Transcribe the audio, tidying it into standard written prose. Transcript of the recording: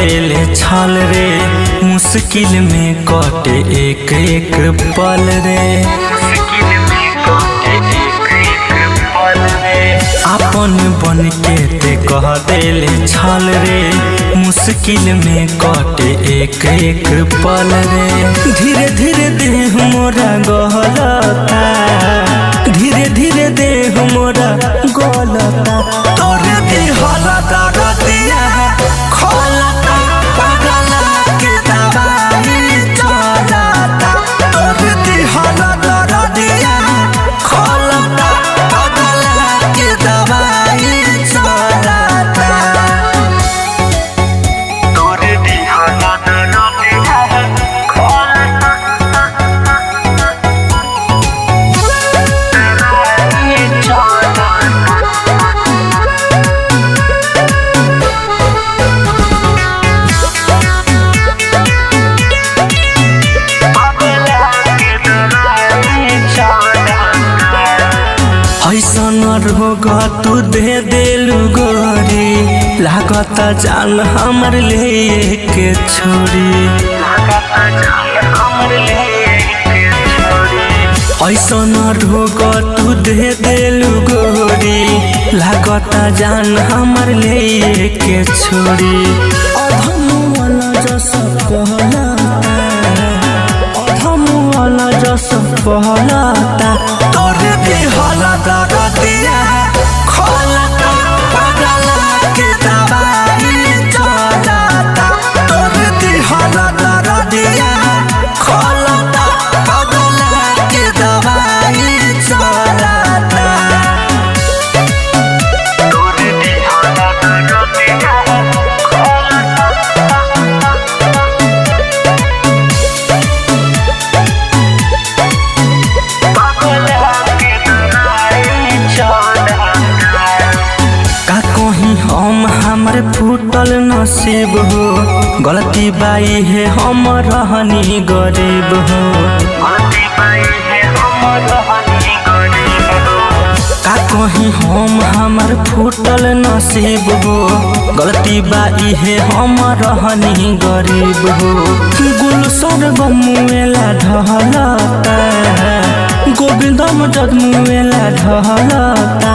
देले छल रे, मुश्किल में कटे एक एक पल रे। अपन बन के ते कह देले छल रे, मुश्किल में कटे एक एक पल रे। धीरे धीरे देह मोरा गहलता, धीरे धीरे देह मोरा गलता। तोरे दिहलता रतिया खोलता, पगला के दवाई चलता। तोरे दिहलता रतिया खोलता, पगला के दवाई चलता। तोरे दिहलता रतिया खोलता, ऐसन रोगा तू दे देलू गोरी, लागता जान हमर ले के छोड़ी। ऐसन रोगा तू दे देलू गोरी, लागता जान हमर ले के छोड़ी। अधम वाला जस कहलाता, अधम वाला जस कहलाता। तोरे दिहलता रतिया खोलता, पगला के दवाई चलता। तोरे दिहलता रतिया खोलता, पगला के दवाई चलता। तोरे दिहलता रतिया खोलता, हम हमर फूटल नसीब हो, गलती बाई है हम रहनी गरीब हो। का कहीं हम हमर फूटल नसीब हो, गलती बाई है हम रहनी गरीब हो। गुलशन गमुएला ढहलता, गोविंदम जद मुएला ढहलता।